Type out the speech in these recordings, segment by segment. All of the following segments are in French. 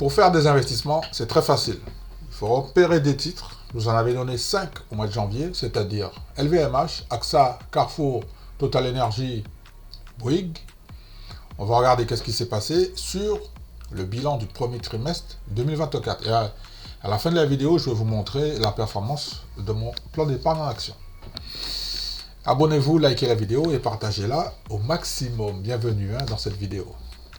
Pour faire des investissements, c'est très facile. Il faut repérer des titres. Vous en avez donné 5 au mois de janvier, c'est-à-dire LVMH, AXA, Carrefour, Total Energy, Bouygues. On va regarder qu'est-ce qui s'est passé sur le bilan du premier trimestre 2024. Et à la fin de la vidéo, je vais vous montrer la performance de mon plan d'épargne en action. Abonnez-vous, likez la vidéo et partagez-la au maximum. Bienvenue dans cette vidéo.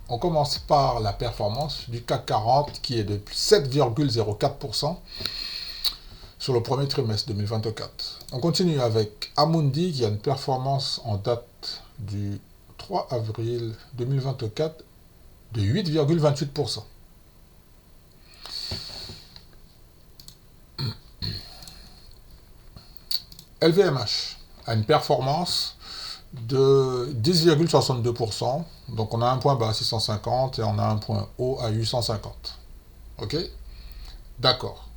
On commence par la performance du CAC 40 qui est de 7,04% sur le premier trimestre 2024. On continue avec Amundi qui a une performance en date du 3 avril 2024 de 8,28%. LVMH a une performance de 10,62%. Donc on a un point bas à 650 et on a un point haut à 850. Ok? D'accord.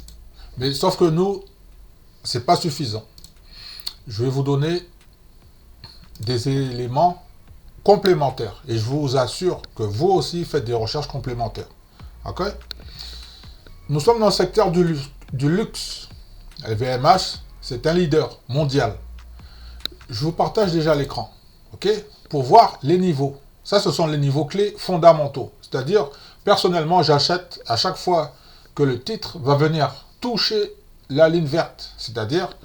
Mais sauf que nous, c'est pas suffisant. Je vais vous donner des éléments complémentaires. Et je vous assure que vous aussi faites des recherches complémentaires. Ok? Nous sommes dans le secteur du luxe. LVMH, c'est un leader mondial. Je vous partage déjà l'écran. Ok? Pour voir les niveaux. Ça, ce sont les niveaux clés fondamentaux. C'est-à-dire, personnellement, j'achète à chaque fois que le titre va venir toucher la ligne verte, c'est-à-dire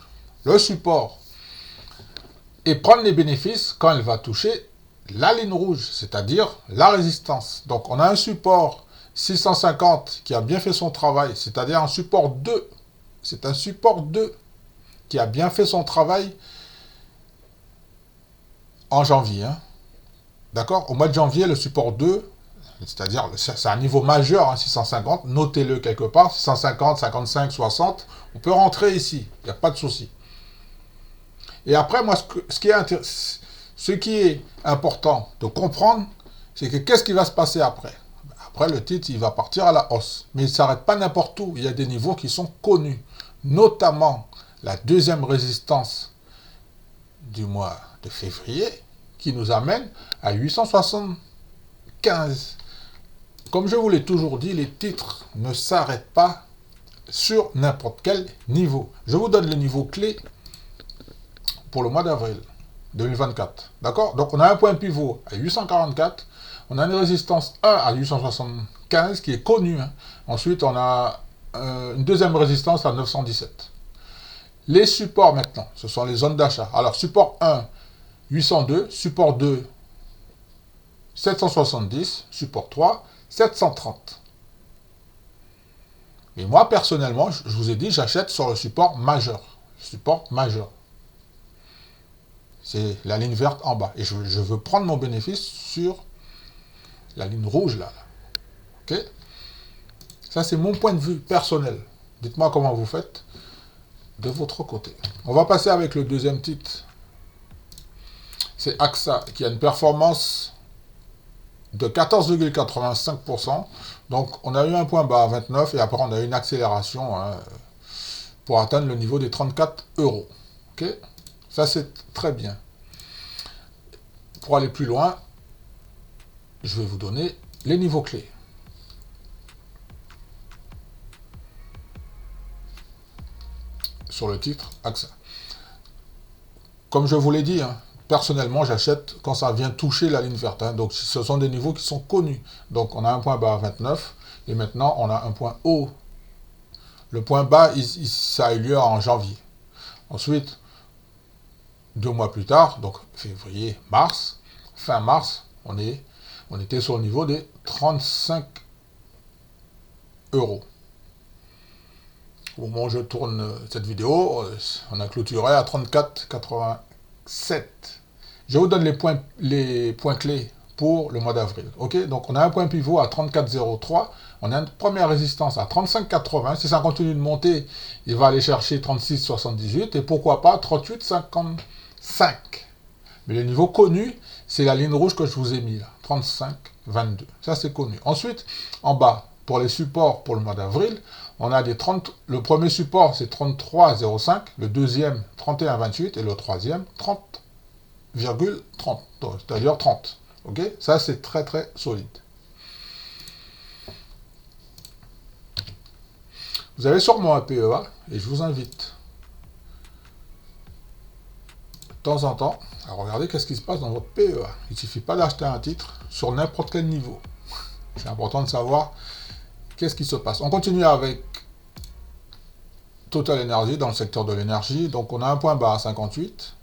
le support, et prendre les bénéfices quand elle va toucher la ligne rouge, c'est-à-dire la résistance. Donc, on a un support 650 qui a bien fait son travail, c'est-à-dire un support 2. C'est un support 2 qui a bien fait son travail en janvier. D'accord? Au mois de janvier, le support 2, c'est-à-dire, c'est un niveau majeur, 650, notez-le quelque part, 650, 55, 60, on peut rentrer ici, il n'y a pas de souci. Et après, moi, ce qui est important de comprendre, c'est que qu'est-ce qui va se passer après? Après, le titre, il va partir à la hausse. Mais il ne s'arrête pas n'importe où, il y a des niveaux qui sont connus, notamment la deuxième résistance du mois de février, qui nous amène à 875. Comme je vous l'ai toujours dit, les titres ne s'arrêtent pas sur n'importe quel niveau. Je vous donne les niveaux clés pour le mois d'avril 2024. D'accord? Donc, on a un point pivot à 844. On a une résistance 1 à 875 qui est connue. Ensuite, on a une deuxième résistance à 917. Les supports maintenant, ce sont les zones d'achat. Alors, support 1, 802. Support 2, 770. Support 3, 730. Et moi, personnellement, je vous ai dit, j'achète sur le support majeur. Support majeur. C'est la ligne verte en bas. Et je veux prendre mon bénéfice sur la ligne rouge, là. Ok? Ça, c'est mon point de vue personnel. Dites-moi comment vous faites de votre côté. On va passer avec le deuxième titre. C'est AXA, qui a une performance de 14,85%. Donc, on a eu un point bas à 29 et après, on a eu une accélération pour atteindre le niveau des 34 euros. Ok? Ça, c'est très bien. Pour aller plus loin, je vais vous donner les niveaux clés. Sur le titre AXA. Comme je vous l'ai dit, personnellement, j'achète quand ça vient toucher la ligne verte. Donc, ce sont des niveaux qui sont connus. Donc, on a un point bas à 29 et maintenant, on a un point haut. Le point bas, ça a eu lieu en janvier. Ensuite, 2 mois plus tard, donc février, mars, fin mars, on était sur le niveau des 35 euros. Au moment où je tourne cette vidéo, on a clôturé à 34,87. Je vous donne les points clés pour le mois d'avril. Ok, donc on a un point pivot à 34,03. On a une première résistance à 35,80. Si ça continue de monter, il va aller chercher 36,78 et pourquoi pas 38,55. Mais le niveau connu, c'est la ligne rouge que je vous ai mis là, 35,22. Ça, c'est connu. Ensuite, en bas, pour les supports pour le mois d'avril, on a le premier support, c'est 33,05, le deuxième, 31,28 et le troisième, 30,30, c'est-à-dire 30. Ok? Ça, c'est très, très solide. Vous avez sûrement un PEA et je vous invite de temps en temps à regarder qu'est-ce qui se passe dans votre PEA. Il ne suffit pas d'acheter un titre sur n'importe quel niveau. C'est important de savoir qu'est-ce qui se passe. On continue avec Total Energy dans le secteur de l'énergie. Donc on a un point bas à 58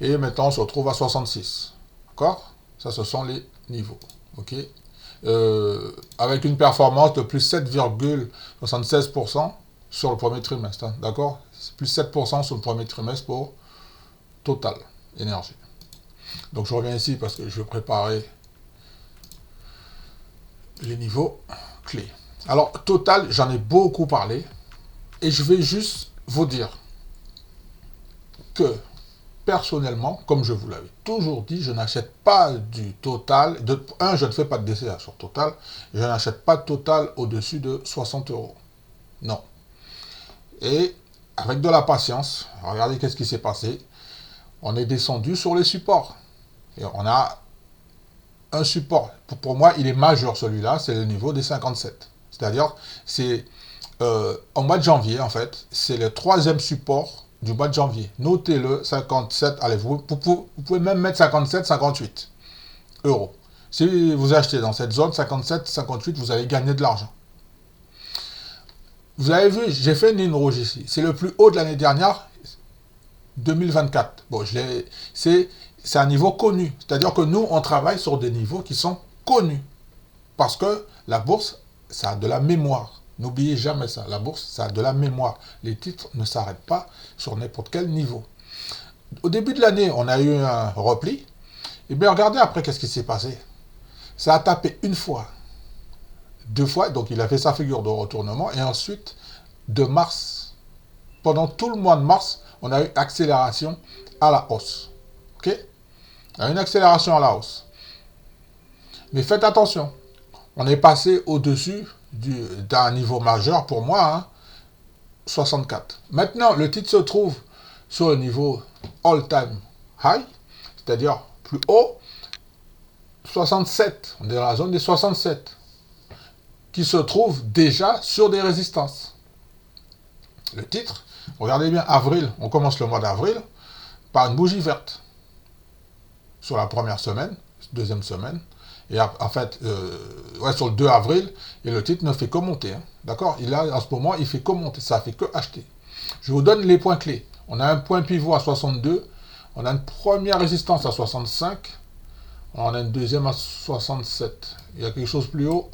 et maintenant on se retrouve à 66. D'accord? Ça, ce sont les niveaux. Ok? Avec une performance de plus 7,76% sur le premier trimestre. Hein, d'accord? Plus 7% sur le premier trimestre pour Total Énergie. Donc je reviens ici parce que je vais préparer les niveaux clés. Alors Total, j'en ai beaucoup parlé et je vais juste vous dire que personnellement, comme je vous l'avais toujours dit, je n'achète pas du Total. Je ne fais pas de DCA sur Total. Je n'achète pas de Total au-dessus de 60 €. Non. Et avec de la patience, regardez qu'est-ce qui s'est passé. On est descendu sur les supports. Et on a un support. Pour moi, il est majeur celui-là, c'est le niveau des 57. C'est-à-dire, c'est en mois de janvier, en fait, c'est le troisième support du mois de janvier. Notez-le, 57, allez, vous pouvez même mettre 57, 58 €. Si vous achetez dans cette zone, 57, 58, vous allez gagner de l'argent. Vous avez vu, j'ai fait une ligne rouge ici. C'est le plus haut de l'année dernière, 2024. Bon, c'est un niveau connu. C'est-à-dire que nous, on travaille sur des niveaux qui sont connus. Parce que la bourse, ça a de la mémoire. N'oubliez jamais ça. La bourse, ça a de la mémoire. Les titres ne s'arrêtent pas sur n'importe quel niveau. Au début de l'année, on a eu un repli. Et bien, regardez après qu'est-ce qui s'est passé. Ça a tapé une fois, deux fois. Donc, il a fait sa figure de retournement. Et ensuite, de mars, pendant tout le mois de mars, on a eu accélération à la hausse. OK? On a eu une accélération à la hausse. Mais faites attention. On est passé au-dessus d'un niveau majeur pour moi, hein, 64. Maintenant, le titre se trouve sur le niveau all-time high, c'est-à-dire plus haut, 67. On est dans la zone des 67, qui se trouve déjà sur des résistances. Le titre, regardez bien, avril, on commence le mois d'avril par une bougie verte sur la première semaine, deuxième semaine. Et en fait, sur le 2 avril, et le titre ne fait que monter. Hein, d'accord? En ce moment, il fait que monter, ça fait que acheter. Je vous donne les points clés. On a un point pivot à 62, on a une première résistance à 65, on a une deuxième à 67. Il y a quelque chose plus haut.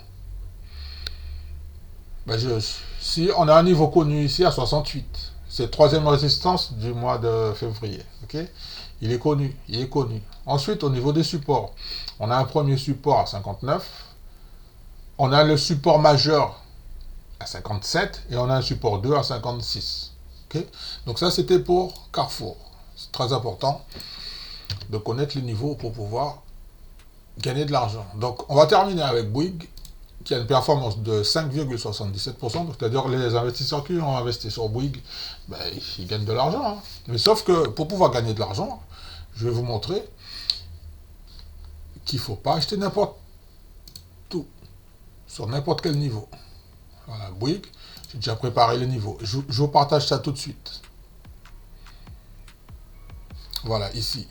Si on a un niveau connu ici à 68, c'est la troisième résistance du mois de février. Okay? Il est connu, il est connu. Ensuite, au niveau des supports, on a un premier support à 59, on a le support majeur à 57 et on a un support 2 à 56. Okay? Donc ça, c'était pour Carrefour. C'est très important de connaître les niveaux pour pouvoir gagner de l'argent. Donc, on va terminer avec Bouygues, qui a une performance de 5,77%. C'est-à-dire que les investisseurs qui ont investi sur Bouygues, ben, ils gagnent de l'argent. Hein. Mais sauf que pour pouvoir gagner de l'argent, je vais vous montrer qu'il ne faut pas acheter n'importe où, sur n'importe quel niveau. Voilà, Bouygues, j'ai déjà préparé les niveaux. Je vous partage ça tout de suite. Voilà, ici.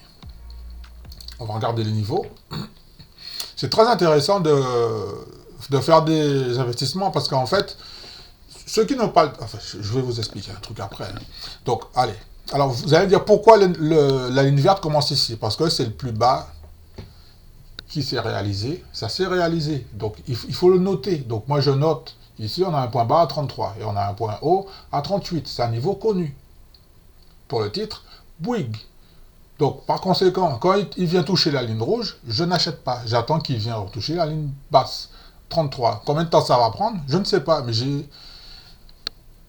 On va regarder les niveaux. C'est très intéressant de faire des investissements parce qu'en fait, ceux qui n'ont pas... Enfin, je vais vous expliquer un truc après. Hein. Donc, allez. Alors, vous allez me dire pourquoi la ligne verte commence ici. Parce que c'est le plus bas qui s'est réalisé. Ça s'est réalisé. Donc, il faut le noter. Donc, moi, je note. Ici, on a un point bas à 33 et on a un point haut à 38. C'est un niveau connu. Pour le titre, Bouygues. Donc, par conséquent, quand il vient toucher la ligne rouge, je n'achète pas. J'attends qu'il vienne toucher la ligne basse. 33. Combien de temps ça va prendre? Je ne sais pas, mais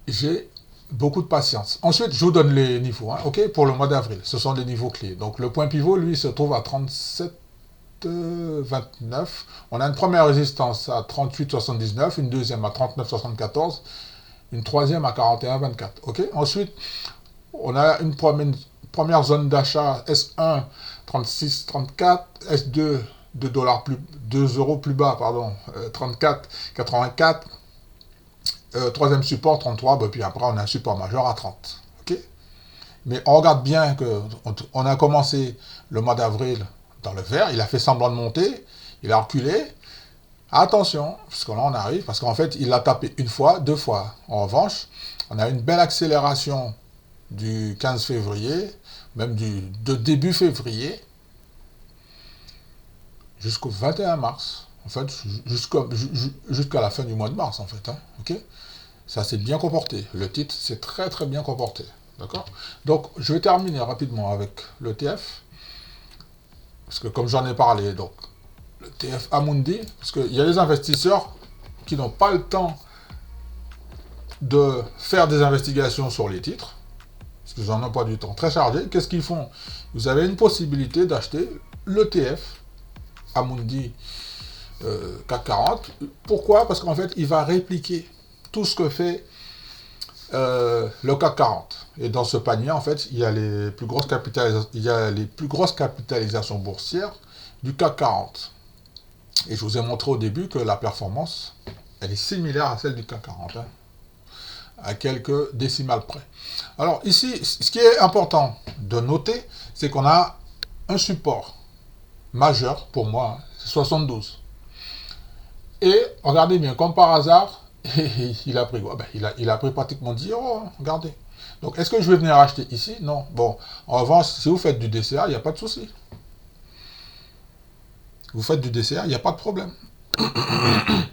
j'ai beaucoup de patience. Ensuite, je vous donne les niveaux, hein, ok, pour le mois d'avril. Ce sont les niveaux clés. Donc, le point pivot, lui, se trouve à 37,29. On a une première résistance à 38,79, une deuxième à 39,74, une troisième à 41,24. Ok. Ensuite, on a une première zone d'achat S1, 36,34, S2, 2 € plus bas, pardon, 34,84, troisième support 33, ben, puis après on a un support majeur à 30. Ok. Mais on regarde bien qu'on a commencé le mois d'avril dans le vert, il a fait semblant de monter, il a reculé. Attention, parce que là on arrive, parce qu'en fait il l'a tapé une fois, deux fois. En revanche, on a une belle accélération du 15 février, même de début février, jusqu'au 21 mars. En fait, jusqu'à la fin du mois de mars, en fait. Hein, ok. Ça s'est bien comporté. Le titre s'est très très bien comporté. D'accord. Donc, je vais terminer rapidement avec l'ETF. Parce que comme j'en ai parlé, donc, l'ETF Amundi, parce qu'il y a des investisseurs qui n'ont pas le temps de faire des investigations sur les titres, parce qu'ils n'en ont pas du temps très chargé. Qu'est-ce qu'ils font? Vous avez une possibilité d'acheter l'ETF Amundi CAC 40. Pourquoi? Parce qu'en fait, il va répliquer tout ce que fait le CAC 40. Et dans ce panier, en fait, il y a les plus grosses capitalisations boursières du CAC 40. Et je vous ai montré au début que la performance, elle est similaire à celle du CAC 40, hein, à quelques décimales près. Alors ici, ce qui est important de noter, c'est qu'on a un support majeur, pour moi, hein, c'est 72. Et regardez bien, comme par hasard, il a pris quoi? Ben, il a pris pratiquement 10 euros, hein, regardez. Donc, est-ce que je vais venir acheter ici? Non. Bon, en revanche, si vous faites du DCA, il n'y a pas de souci. Vous faites du DCA, il n'y a pas de problème.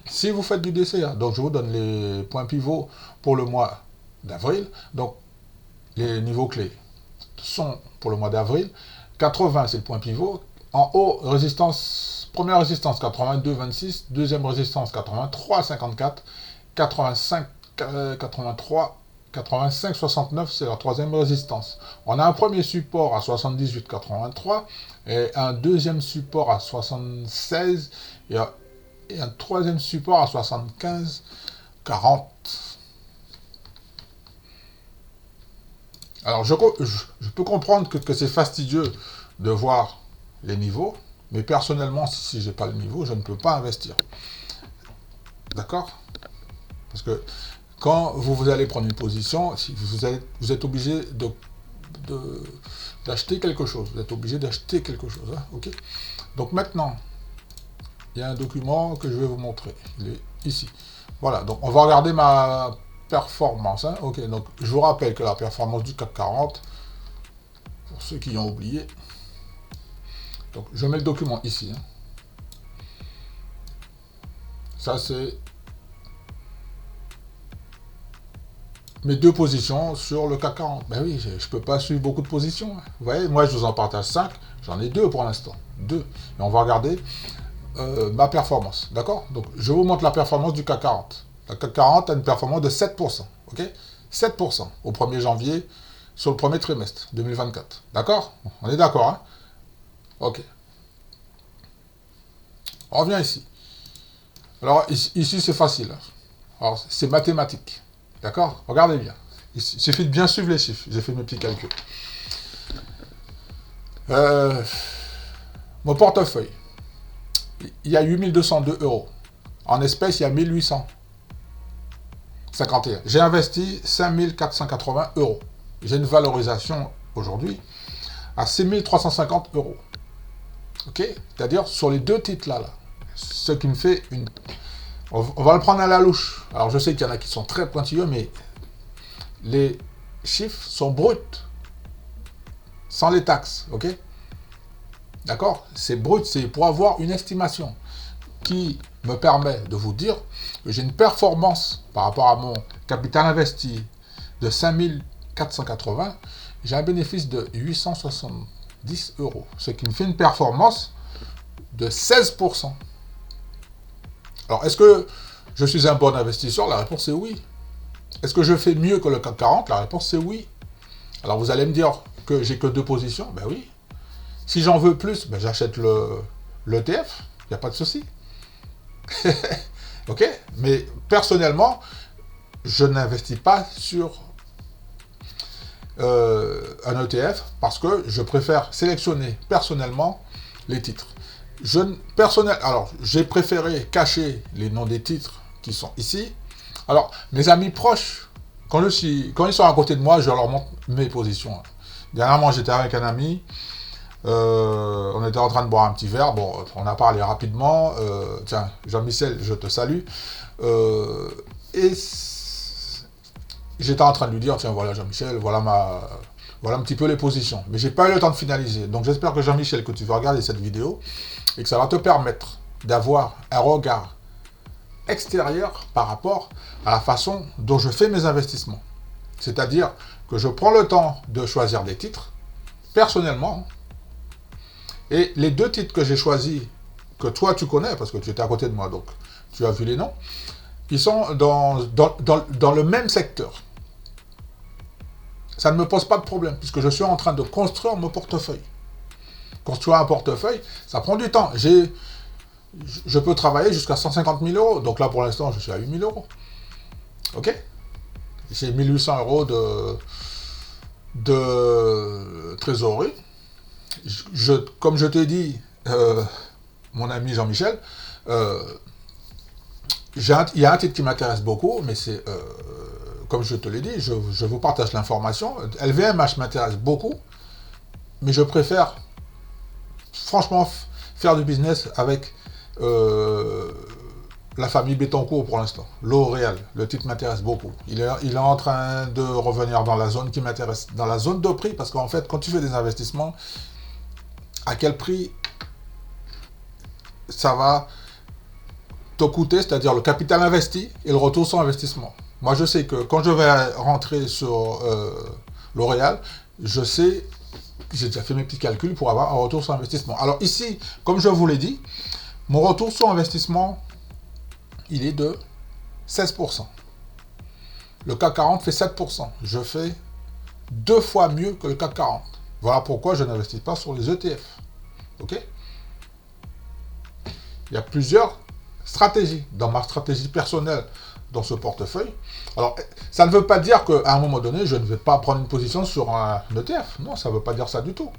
Si vous faites du DCA, donc je vous donne les points pivots pour le mois d'avril. Donc, les niveaux clés sont pour le mois d'avril. 80, c'est le point pivot. En haut, première résistance 82,26, deuxième résistance 83,54, 85, 83, 85,69, c'est la troisième résistance. On a un premier support à 78,83 et un deuxième support à 76 et un troisième support à 75,40. Alors, je peux comprendre que c'est fastidieux de voir les niveaux, mais personnellement, si je n'ai pas le niveau, je ne peux pas investir. D'accord? Parce que quand vous allez prendre une position, si vous êtes obligé d'acheter quelque chose. Vous êtes obligé d'acheter quelque chose. Hein, ok? Donc maintenant, il y a un document que je vais vous montrer. Il est ici. Voilà, donc on va regarder ma performance. Hein, ok, donc je vous rappelle que la performance du CAC 40, pour ceux qui ont oublié, donc je mets le document ici. Hein. Ça c'est mes deux positions sur le CAC 40. Ben oui, je ne peux pas suivre beaucoup de positions. Hein. Vous voyez, moi je vous en partage 5, j'en ai 2 pour l'instant. 2. Et on va regarder ma performance. D'accord? Donc je vous montre la performance du CAC 40. Le CAC 40 a une performance de 7%. Ok? 7% au 1er janvier sur le premier trimestre 2024. D'accord? On est d'accord, hein? Ok. On revient ici. Alors ici c'est facile. Alors c'est mathématique. D'accord? Regardez bien. Il suffit de bien suivre les chiffres. J'ai fait mes petits calculs. Mon portefeuille. Il y a 8202 euros. En espèces, il y a 1851. J'ai investi 5480 euros. J'ai une valorisation aujourd'hui à 6350 euros. Ok? C'est-à-dire sur les deux titres là. Ce qui me fait une... On va le prendre à la louche. Alors je sais qu'il y en a qui sont très pointilleux, mais les chiffres sont bruts. Sans les taxes. Ok? D'accord? C'est brut, c'est pour avoir une estimation qui me permet de vous dire que j'ai une performance par rapport à mon capital investi de 5480, j'ai un bénéfice de 870 euros, ce qui me fait une performance de 16%. Alors, est-ce que je suis un bon investisseur? La réponse est oui. Est-ce que je fais mieux que le CAC 40? La réponse c'est oui. Alors, vous allez me dire que j'ai que 2 positions? Ben oui. Si j'en veux plus, ben j'achète l'ETF, il n'y a pas de souci. Ok? Mais personnellement, je n'investis pas sur un ETF parce que je préfère sélectionner personnellement les titres. Alors, j'ai préféré cacher les noms des titres qui sont ici. Alors, mes amis proches, quand ils sont à côté de moi, je leur montre mes positions. Dernièrement, j'étais avec un ami, on était en train de boire un petit verre, bon, on a parlé rapidement, tiens, Jean-Michel, je te salue, et j'étais en train de lui dire, tiens, voilà Jean-Michel, voilà un petit peu les positions. Mais j'ai pas eu le temps de finaliser. Donc j'espère que Jean-Michel, que tu vas regarder cette vidéo, et que ça va te permettre d'avoir un regard extérieur par rapport à la façon dont je fais mes investissements. C'est-à-dire que je prends le temps de choisir des titres, personnellement, et les 2 titres que j'ai choisis, que toi tu connais, parce que tu étais à côté de moi, donc tu as vu les noms, ils sont dans le même secteur. Ça ne me pose pas de problème, puisque je suis en train de construire mon portefeuille. Construire un portefeuille, ça prend du temps. Je peux travailler jusqu'à 150 000 euros. Donc là, pour l'instant, je suis à 8 000 euros. OK? J'ai 1 800 euros de trésorerie. Comme je t'ai dit, mon ami Jean-Michel, il y a un titre qui m'intéresse beaucoup, mais c'est, comme je te l'ai dit, je vous partage l'information. LVMH m'intéresse beaucoup, mais je préfère, franchement, faire du business avec la famille Bettencourt pour l'instant. L'Oréal, le titre m'intéresse beaucoup. Il est en train de revenir dans la zone qui m'intéresse, dans la zone de prix, parce qu'en fait, quand tu fais des investissements, à quel prix ça va te coûter, c'est-à-dire le capital investi et le retour sur investissement. Moi, je sais que quand je vais rentrer sur L'Oréal, je sais, j'ai déjà fait mes petits calculs pour avoir un retour sur investissement. Alors ici, comme je vous l'ai dit, mon retour sur investissement, il est de 16%. Le CAC 40 fait 7%. Je fais 2 fois mieux que le CAC 40. Voilà pourquoi je n'investis pas sur les ETF. OK? Il y a plusieurs stratégies dans ma stratégie personnelle dans ce portefeuille. Alors, ça ne veut pas dire qu'à un moment donné, je ne vais pas prendre une position sur un ETF. Non, ça ne veut pas dire ça du tout.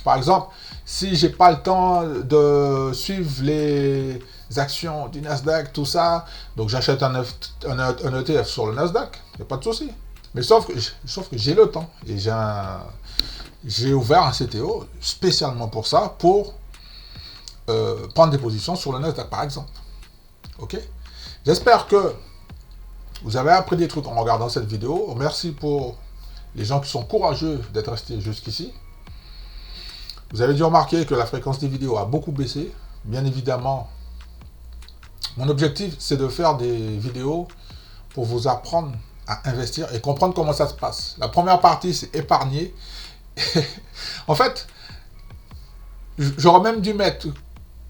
Par exemple, si j'ai pas le temps de suivre les actions du Nasdaq, tout ça, donc j'achète un ETF sur le Nasdaq, il n'y a pas de souci. Mais sauf que j'ai le temps et j'ai ouvert un CTO spécialement pour ça, pour prendre des positions sur le Nasdaq, par exemple. Ok? J'espère que vous avez appris des trucs en regardant cette vidéo. Merci pour les gens qui sont courageux d'être restés jusqu'ici. Vous avez dû remarquer que la fréquence des vidéos a beaucoup baissé. Bien évidemment, mon objectif, c'est de faire des vidéos pour vous apprendre à investir et comprendre comment ça se passe. La première partie, c'est épargner. En fait, j'aurais même dû mettre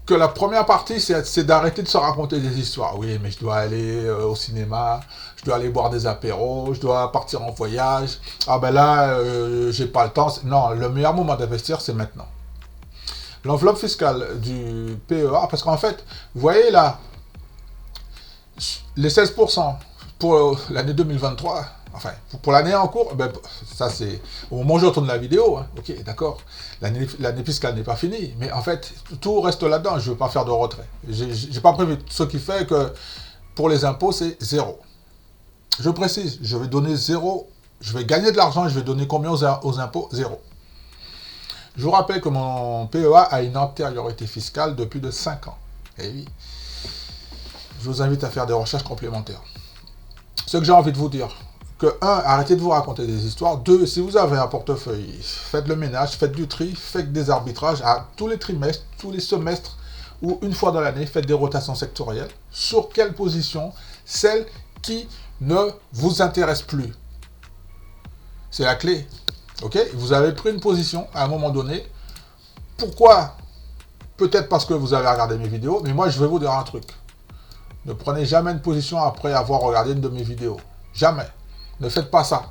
que la première partie, c'est d'arrêter de se raconter des histoires. Oui, mais je dois aller au cinéma, je dois aller boire des apéros, je dois partir en voyage. Ah ben là, j'ai pas le temps. Non, le meilleur moment d'investir, c'est maintenant. L'enveloppe fiscale du PEA, parce qu'en fait, vous voyez là, les 16% pour l'année 2023, enfin, pour l'année en cours, ben, ça c'est au moment où je retourne la vidéo, hein, ok, d'accord, l'année fiscale n'est pas finie, mais en fait, tout reste là-dedans, je ne veux pas faire de retrait. J'ai pas prévu, ce qui fait que pour les impôts, c'est 0. Je précise, je vais donner 0, je vais gagner de l'argent, je vais donner combien aux impôts? 0. Je vous rappelle que mon PEA a une antériorité fiscale de plus de 5 ans. Et oui, je vous invite à faire des recherches complémentaires. Ce que j'ai envie de vous dire, que 1, arrêtez de vous raconter des histoires. 2, si vous avez un portefeuille, faites le ménage, faites du tri, faites des arbitrages à tous les trimestres, tous les semestres, ou une fois dans l'année, faites des rotations sectorielles. Sur quelle position? Celle qui ne vous intéresse plus. C'est la clé. Ok? Vous avez pris une position à un moment donné. Pourquoi? Peut-être parce que vous avez regardé mes vidéos, mais moi je vais vous dire un truc. Ne prenez jamais une position après avoir regardé une de mes vidéos. Jamais. Ne faites pas ça.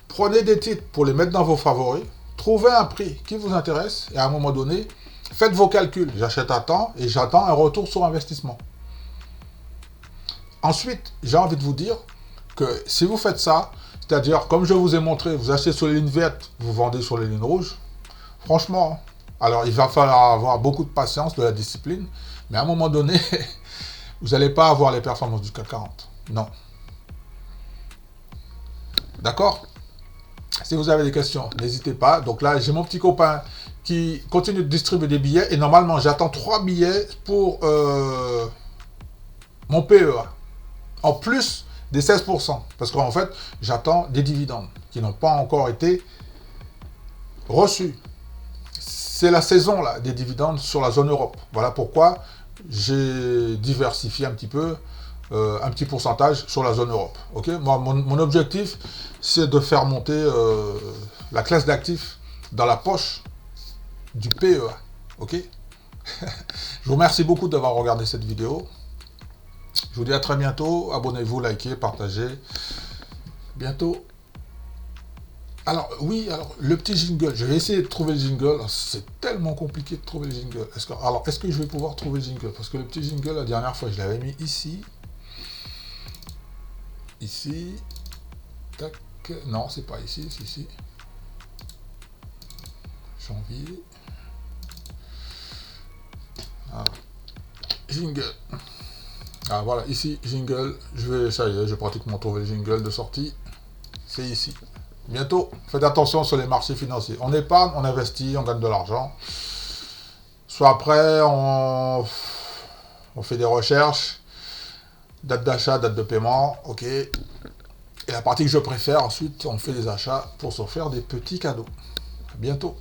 Prenez des titres pour les mettre dans vos favoris. Trouvez un prix qui vous intéresse et à un moment donné, faites vos calculs. J'achète à temps et j'attends un retour sur investissement. Ensuite, j'ai envie de vous dire que si vous faites ça, c'est-à-dire, comme je vous ai montré, vous achetez sur les lignes vertes, vous vendez sur les lignes rouges. Franchement, alors il va falloir avoir beaucoup de patience, de la discipline, mais à un moment donné, vous n'allez pas avoir les performances du CAC 40. Non. D'accord? Si vous avez des questions, n'hésitez pas. Donc là, j'ai mon petit copain qui continue de distribuer des billets. Et normalement, j'attends 3 billets pour mon PEA. En plus des 16%. Parce qu'en fait, j'attends des dividendes qui n'ont pas encore été reçus. C'est la saison là, des dividendes sur la zone Europe. Voilà pourquoi j'ai diversifié un petit peu, un petit pourcentage sur la zone Europe. Okay, moi, mon objectif, c'est de faire monter la classe d'actifs dans la poche du PEA. Okay. Je vous remercie beaucoup d'avoir regardé cette vidéo. Je vous dis à très bientôt. Abonnez-vous, likez, partagez. Bientôt. Alors, oui, alors, le petit jingle. Je vais essayer de trouver le jingle. C'est tellement compliqué de trouver le jingle. Est-ce que je vais pouvoir trouver le jingle? Parce que le petit jingle, la dernière fois, je l'avais mis ici. Ici. Tac. Non, c'est pas ici, c'est ici. Janvier. Ah. Jingle. Ah, voilà, ici, jingle. Ça y est, j'ai pratiquement trouvé le jingle de sortie. C'est ici. Bientôt, faites attention sur les marchés financiers. On épargne, on investit, on gagne de l'argent. Soit après, on fait des recherches. Date d'achat, date de paiement, ok. Et la partie que je préfère, ensuite, on fait des achats pour se faire des petits cadeaux. À bientôt.